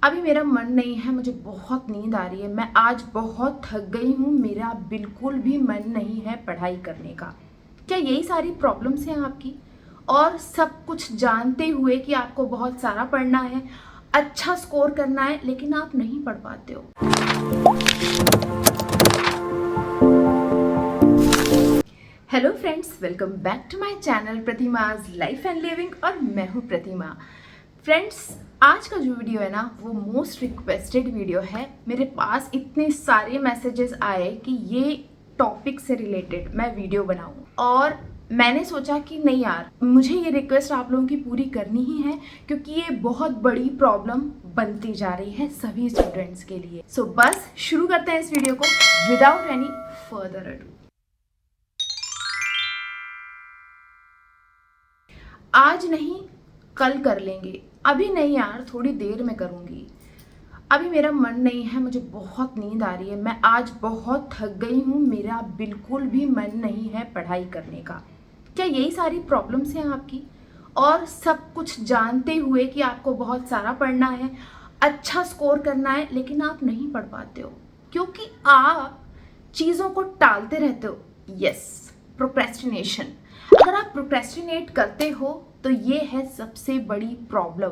अभी मेरा मन नहीं है, मुझे बहुत नींद आ रही है, मैं आज बहुत थक गई हूँ, मेरा बिल्कुल भी मन नहीं है पढ़ाई करने का। क्या यही सारी प्रॉब्लम्स हैं आपकी? और सब कुछ जानते हुए कि आपको बहुत सारा पढ़ना है, अच्छा स्कोर करना है, लेकिन आप नहीं पढ़ पाते हो। Hello friends, welcome back to my channel Pratima's life and living और मैं हूँ प्रतिमा। फ्रेंड्स, आज का जो वीडियो है ना वो मोस्ट रिक्वेस्टेड वीडियो है। मेरे पास इतने सारे मैसेजेस आए कि ये टॉपिक से रिलेटेड मैं वीडियो बनाऊं और मैंने सोचा कि नहीं यार, मुझे ये रिक्वेस्ट आप लोगों की पूरी करनी ही है क्योंकि ये बहुत बड़ी प्रॉब्लम बनती जा रही है सभी स्टूडेंट्स के लिए। सो बस शुरू करते हैं इस वीडियो को विदाउट एनी फर्दर अडू। आज नहीं कल कर लेंगे, अभी नहीं यार, थोड़ी देर में करूँगी, अभी मेरा मन नहीं है, मुझे बहुत नींद आ रही है, मैं आज बहुत थक गई हूँ, मेरा बिल्कुल भी मन नहीं है पढ़ाई करने का। क्या यही सारी प्रॉब्लम्स हैं आपकी? और सब कुछ जानते हुए कि आपको बहुत सारा पढ़ना है, अच्छा स्कोर करना है, लेकिन आप नहीं पढ़ पाते हो क्योंकि आप चीज़ों को टालते रहते हो। Yes, procrastination. अगर आप प्रोक्रेस्टिनेट करते हो तो ये है सबसे बड़ी प्रॉब्लम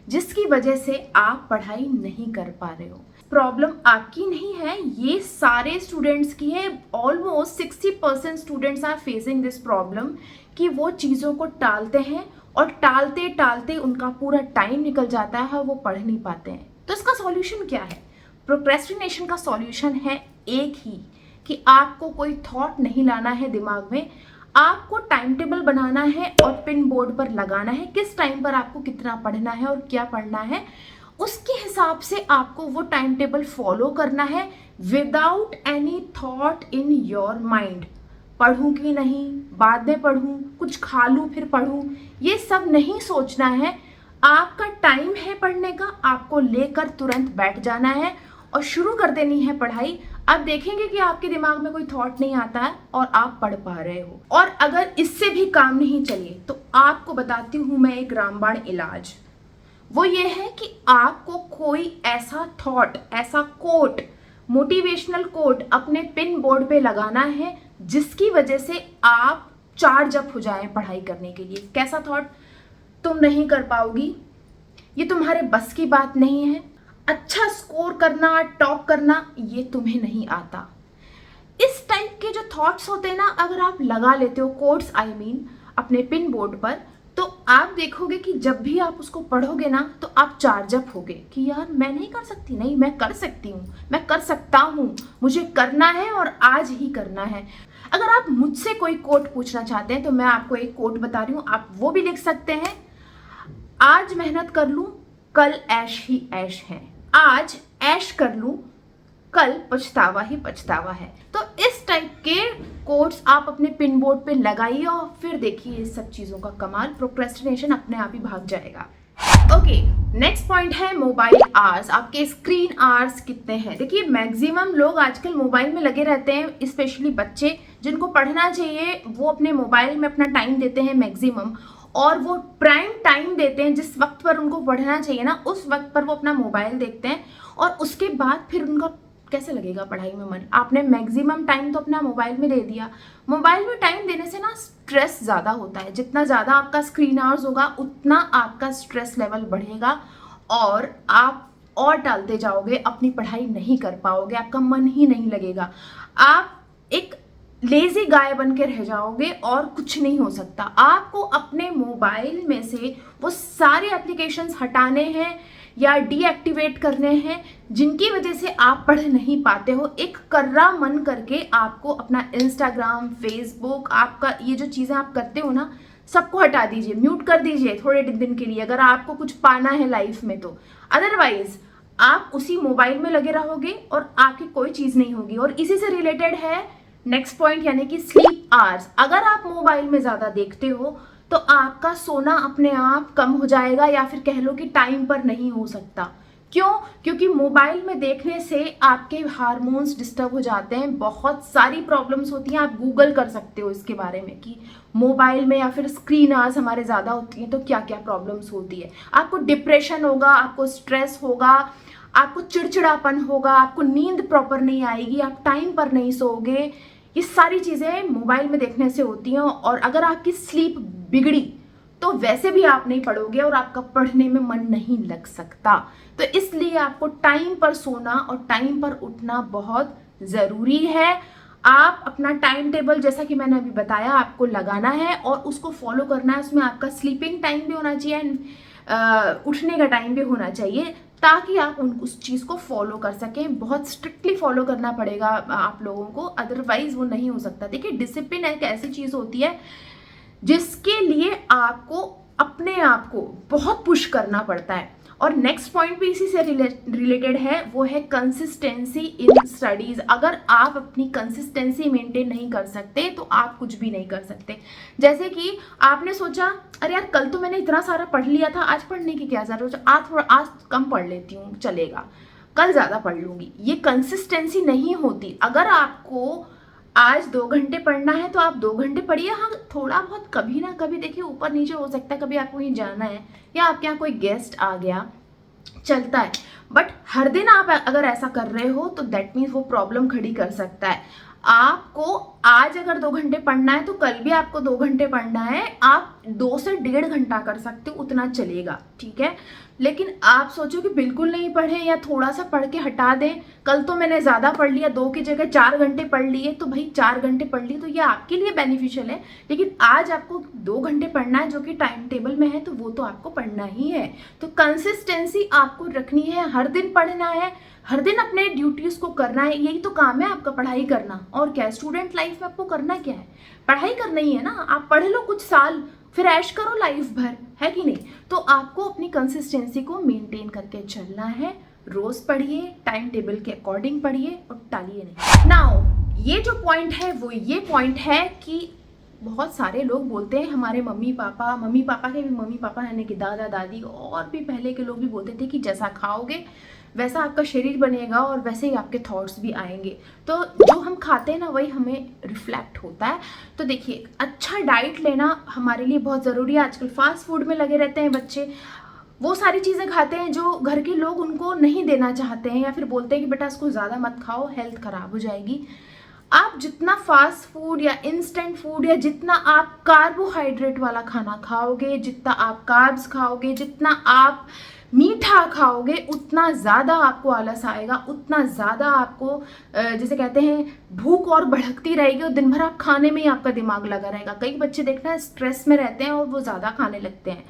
जिसकी वजह से आप पढ़ाई नहीं कर पा रहे हो। प्रॉब्लम आपकी नहीं है, ये सारे स्टूडेंट्स की है। Almost 60% students are facing this problem कि वो चीज़ों को टालते हैं और टालते टालते उनका पूरा टाइम निकल जाता है, वो पढ़ नहीं पाते हैं। तो इसका सॉल्यूशन क्या है? प्रोक्रेस्टिनेशन का सॉल्यूशन है एक ही, कि आपको कोई थॉट नहीं लाना है दिमाग में, आपको टाइम टेबल बनाना है और पिन बोर्ड पर लगाना है किस टाइम पर आपको कितना पढ़ना है और क्या पढ़ना है। उसके हिसाब से आपको वो टाइम टेबल फॉलो करना है without any thought in your mind. पढ़ूं कि नहीं, बाद में पढ़ूं, कुछ खा लूं फिर पढ़ूं, ये सब नहीं सोचना है। आपका टाइम है पढ़ने का, आपको लेकर तुरंत बैठ जाना है और शुरू कर देनी है पढ़ाई। आप देखेंगे कि आपके दिमाग में कोई थॉट नहीं आता है और आप पढ़ पा रहे हो। और अगर इससे भी काम नहीं चले तो आपको बताती हूँ मैं एक रामबाण इलाज। वो ये है कि आपको कोई ऐसा थॉट, ऐसा कोट, मोटिवेशनल कोट अपने पिन बोर्ड पे लगाना है जिसकी वजह से आप चार्ज अप हो जाएं पढ़ाई करने के लिए। कैसा थॉट? तुम नहीं कर पाओगी, ये तुम्हारे बस की बात नहीं है, अच्छा स्कोर करना, टॉप करना, ये तुम्हें नहीं आता। इस टाइप के जो थॉट्स होते हैं ना, अगर आप लगा लेते हो कोट्स, आई मीन अपने पिन बोर्ड पर, तो आप देखोगे कि जब भी आप उसको पढ़ोगे ना तो आप चार्ज अप होगे कि यार मैं नहीं कर सकती, नहीं मैं कर सकती हूँ, मैं कर सकता हूँ, मुझे करना है और आज ही करना है। अगर आप मुझसे कोई कोट पूछना चाहते हैं तो मैं आपको एक कोट बता रही हूँ, आप वो भी लिख सकते हैं। आज मेहनत कर लूँ, कल ऐश ही ऐश है। आज ऐश कर लूं, कल पछतावा ही पछतावा है। तो इस टाइप के कोट्स आप अपने पिन बोर्ड पे लगाइए और फिर देखिए इस सब चीजों का कमाल, प्रोक्रेस्टिनेशन अपने आप ही भाग जाएगा। ओके, नेक्स्ट पॉइंट है मोबाइल आवर्स। आपके स्क्रीन आवर्स कितने हैं? देखिए, मैक्सिमम लोग आजकल मोबाइल में लगे रहते हैं, स्पेशली बच्चे जिनको पढ़ना चाहिए वो अपने मोबाइल में अपना टाइम देते हैं मैक्सिमम, और वो प्राइम टाइम देते हैं जिस वक्त पर उनको पढ़ना चाहिए ना, उस वक्त पर वो अपना मोबाइल देखते हैं और उसके बाद फिर उनका कैसे लगेगा पढ़ाई में मन? आपने मैक्सिमम टाइम तो अपना मोबाइल में दे दिया। मोबाइल में टाइम देने से ना स्ट्रेस ज़्यादा होता है, जितना ज़्यादा आपका स्क्रीन आवर्स होगा उतना आपका स्ट्रेस लेवल बढ़ेगा और आप और टालते जाओगे, अपनी पढ़ाई नहीं कर पाओगे, आपका मन ही नहीं लगेगा, आप एक लेजी गाय बन के रह जाओगे और कुछ नहीं हो सकता। आपको अपने मोबाइल में से वो सारे एप्लीकेशंस हटाने हैं या डीएक्टिवेट करने हैं जिनकी वजह से आप पढ़ नहीं पाते हो। एक कर्रा मन करके आपको अपना इंस्टाग्राम, फेसबुक, आपका ये जो चीज़ें आप करते हो ना, सबको हटा दीजिए, म्यूट कर दीजिए थोड़े दिन के लिए, अगर आपको कुछ पाना है लाइफ में तो। अदरवाइज आप उसी मोबाइल में लगे रहोगे और आपकी कोई चीज़ नहीं होगी। और इसी से रिलेटेड है नेक्स्ट पॉइंट, यानी कि स्लीप आवर्स। अगर आप मोबाइल में ज़्यादा देखते हो तो आपका सोना अपने आप कम हो जाएगा, या फिर कह लो कि टाइम पर नहीं हो सकता। क्यों? क्योंकि मोबाइल में देखने से आपके हार्मोन्स डिस्टर्ब हो जाते हैं, बहुत सारी प्रॉब्लम्स होती हैं। आप गूगल कर सकते हो इसके बारे में कि मोबाइल में या फिर स्क्रीन आवर्स हमारे ज़्यादा होती हैं तो क्या क्या प्रॉब्लम्स होती है। आपको डिप्रेशन होगा, आपको स्ट्रेस होगा, आपको चिड़चिड़ापन होगा, आपको नींद प्रॉपर नहीं आएगी, आप टाइम पर नहीं सोओगे। ये सारी चीज़ें मोबाइल में देखने से होती हैं। और अगर आपकी स्लीप बिगड़ी तो वैसे भी आप नहीं पढ़ोगे और आपका पढ़ने में मन नहीं लग सकता। तो इसलिए आपको टाइम पर सोना और टाइम पर उठना बहुत ज़रूरी है। आप अपना टाइम टेबल, जैसा कि मैंने अभी बताया, आपको लगाना है और उसको फॉलो करना है। उसमें आपका स्लीपिंग टाइम भी होना चाहिए एंड उठने का टाइम भी होना चाहिए, ताकि आप उस चीज़ को फॉलो कर सकें। बहुत स्ट्रिक्टली फॉलो करना पड़ेगा आप लोगों को, अदरवाइज वो नहीं हो सकता। देखिए, डिसिप्लिन एक ऐसी चीज़ होती है जिसके लिए आपको अपने आप को बहुत पुश करना पड़ता है। और नेक्स्ट पॉइंट भी इसी से रिलेटेड है, वो है कंसिस्टेंसी इन स्टडीज। अगर आप अपनी कंसिस्टेंसी मेंटेन नहीं कर सकते तो आप कुछ भी नहीं कर सकते। जैसे कि आपने सोचा, अरे यार कल तो मैंने इतना सारा पढ़ लिया था, आज पढ़ने की क्या जरूरत है, आज कम पढ़ लेती हूँ, चलेगा, कल ज़्यादा पढ़ लूँगी। ये कंसिस्टेंसी नहीं होती। अगर आपको आज 2 घंटे पढ़ना है तो आप 2 घंटे पढ़िए। हाँ, थोड़ा बहुत कभी ना कभी देखिए ऊपर नीचे हो सकता है, कभी आपको कहीं जाना है या आपके यहाँ कोई गेस्ट आ गया, चलता है। बट हर दिन आप अगर ऐसा कर रहे हो तो दैट मीन्स वो प्रॉब्लम खड़ी कर सकता है। आपको आज अगर 2 घंटे पढ़ना है तो कल भी आपको 2 घंटे पढ़ना है। आप 2 से 1.5 घंटा कर सकते हो, उतना चलेगा, ठीक है। लेकिन आप सोचो कि बिल्कुल नहीं पढ़े या थोड़ा सा पढ़ के हटा दें, कल तो मैंने ज़्यादा पढ़ लिया, 2 की जगह 4 घंटे पढ़ लिए, तो भाई 4 घंटे पढ़ लिए तो ये आपके लिए बेनिफिशियल है। लेकिन आज आपको 2 घंटे पढ़ना है जो कि टाइम टेबल में है, तो वो तो आपको पढ़ना ही है। तो कंसिस्टेंसी आपको रखनी है, हर दिन पढ़ना है, हर दिन अपने ड्यूटीज़ को करना है। यही तो काम है आपका, पढ़ाई करना। और क्या है, स्टूडेंट लाइफ में आपको करना क्या है, पढ़ाई करना ही है ना। आप पढ़ लो कुछ साल, फिर ऐश करो लाइफ भर, है कि नहीं। तो आपको अपनी कंसिस्टेंसी को मेंटेन करके चलना है। रोज पढ़िए, टाइम टेबल के अकॉर्डिंग पढ़िए और टालिए नहीं। नाउ ये जो पॉइंट है वो ये पॉइंट है कि बहुत सारे लोग बोलते हैं, हमारे मम्मी पापा के भी मम्मी पापा यानी कि दादा दादी और भी पहले के लोग भी बोलते थे कि जैसा खाओगे वैसा आपका शरीर बनेगा और वैसे ही आपके थॉट्स भी आएंगे। तो जो हम खाते हैं ना वही हमें रिफ्लेक्ट होता है। तो देखिए, अच्छा डाइट लेना हमारे लिए बहुत ज़रूरी है। आजकल फास्ट फूड में लगे रहते हैं बच्चे, वो सारी चीज़ें खाते हैं जो घर के लोग उनको नहीं देना चाहते हैं, या फिर बोलते हैं कि बेटा इसको ज़्यादा मत खाओ, हेल्थ ख़राब हो जाएगी। आप जितना फास्ट फूड या इंस्टेंट फूड या जितना आप कार्बोहाइड्रेट वाला खाना खाओगे, जितना आप कार्ब्स खाओगे, जितना आप मीठा खाओगे, उतना ज़्यादा आपको आलस आएगा, उतना ज़्यादा आपको जैसे कहते हैं भूख और भड़कती रहेगी और दिन भर आप खाने में ही आपका दिमाग लगा रहेगा। कई बच्चे देखना है स्ट्रेस में रहते हैं और वो ज़्यादा खाने लगते हैं,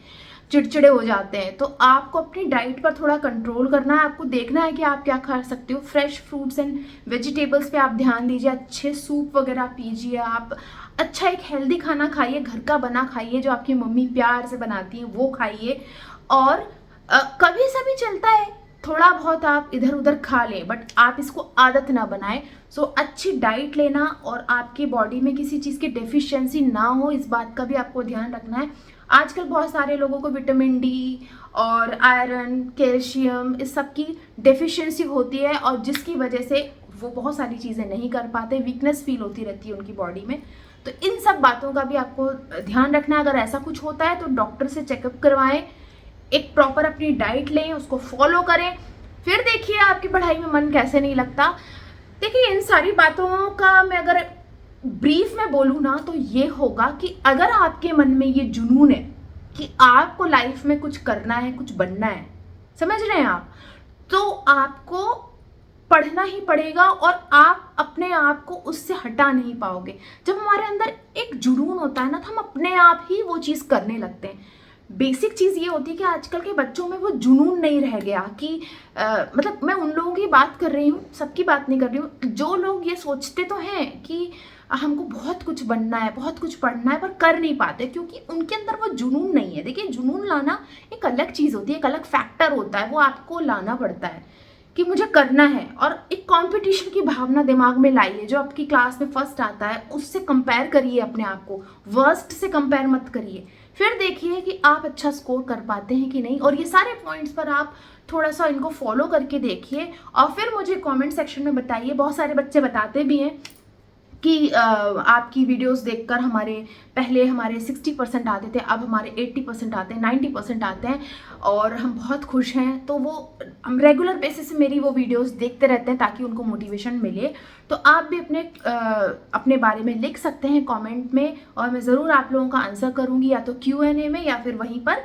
चिड़चिड़े हो जाते हैं। तो आपको अपनी डाइट पर थोड़ा कंट्रोल करना है। आपको देखना है कि आप क्या खा सकते हो। फ्रेश फ्रूट्स एंड वेजिटेबल्स पे आप ध्यान दीजिए, अच्छे सूप वगैरह पीजिए, आप अच्छा एक हेल्दी खाना खाइए, घर का बना खाइए, जो आपकी मम्मी प्यार से बनाती हैं वो खाइए। और कभी सभी चलता है थोड़ा बहुत आप इधर उधर खा लें, बट आप इसको आदत ना बनाएं। सो अच्छी डाइट लेना और आपकी बॉडी में किसी चीज़ की डेफिशिएंसी ना हो, इस बात का भी आपको ध्यान रखना है। आजकल बहुत सारे लोगों को विटामिन डी और आयरन, कैल्शियम, इस सब की डेफिशिएंसी होती है और जिसकी वजह से वो बहुत सारी चीज़ें नहीं कर पाते, वीकनेस फील होती रहती है उनकी बॉडी में। तो इन सब बातों का भी आपको ध्यान रखना है। अगर ऐसा कुछ होता है तो डॉक्टर से चेकअप करवाएं, एक प्रॉपर अपनी डाइट लें, उसको फॉलो करें, फिर देखिए आपकी पढ़ाई में मन कैसे नहीं लगता। देखिए, इन सारी बातों का मैं अगर ब्रीफ में बोलूँ ना तो ये होगा कि अगर आपके मन में ये जुनून है कि आपको लाइफ में कुछ करना है, कुछ बनना है, समझ रहे हैं आप, तो आपको पढ़ना ही पड़ेगा और आप अपने आप को उससे हटा नहीं पाओगे। जब हमारे अंदर एक जुनून होता है ना तो हम अपने आप ही वो चीज़ करने लगते हैं। बेसिक चीज़ ये होती है कि आजकल के बच्चों में वो जुनून नहीं रह गया कि मतलब मैं उन लोगों की बात कर रही हूँ, सबकी बात नहीं कर रही हूँ, जो लोग ये सोचते तो हैं कि हमको बहुत कुछ बनना है, बहुत कुछ पढ़ना है, पर कर नहीं पाते क्योंकि उनके अंदर वो जुनून नहीं है। देखिए, जुनून लाना एक अलग चीज़ होती है, एक अलग फैक्टर होता है, वो आपको लाना पड़ता है कि मुझे करना है। और एक कंपटीशन की भावना दिमाग में लाइए। जो आपकी क्लास में फर्स्ट आता है उससे कंपेयर करिए अपने आप को, वर्स्ट से कंपेयर मत करिए। फिर देखिए कि आप अच्छा स्कोर कर पाते हैं कि नहीं। और ये सारे पॉइंट्स पर आप थोड़ा सा इनको फॉलो करके देखिए और फिर मुझे कमेंट सेक्शन में बताइए। बहुत सारे बच्चे बताते भी हैं कि आपकी वीडियोस देखकर पहले हमारे 60% आते थे, अब हमारे 80% आते हैं, 90% आते हैं और हम बहुत खुश हैं। तो वो हम रेगुलर बेसिस से मेरी वो वीडियोस देखते रहते हैं ताकि उनको मोटिवेशन मिले। तो आप भी अपने बारे में लिख सकते हैं कमेंट में और मैं ज़रूर आप लोगों का आंसर करूँगी, या तो Q&A में या फिर वहीं पर।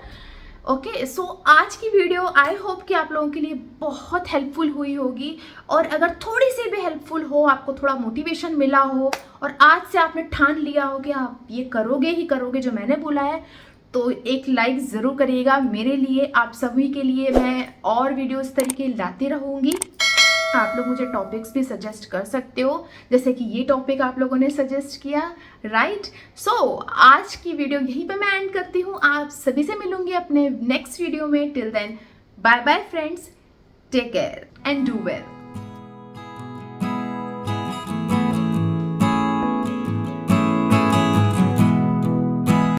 ओके, सो आज की वीडियो आई होप कि आप लोगों के लिए बहुत हेल्पफुल हुई होगी, और अगर थोड़ी सी भी हेल्पफुल हो, आपको थोड़ा मोटिवेशन मिला हो और आज से आपने ठान लिया हो कि आप ये करोगे ही करोगे जो मैंने बोला है, तो एक लाइक ज़रूर करिएगा। मेरे लिए, आप सभी के लिए मैं और वीडियोस इस तरीके लाती रहूँगी। आप लोग मुझे टॉपिक्स भी सजेस्ट कर सकते हो, जैसे कि ये टॉपिक आप लोगों ने सजेस्ट किया, राइट। सो आज की वीडियो यहीं पे मैं एंड करती हूँ। आप सभी से मिलूंगी अपने नेक्स्ट वीडियो में। Till then, bye bye friends, take care and do well.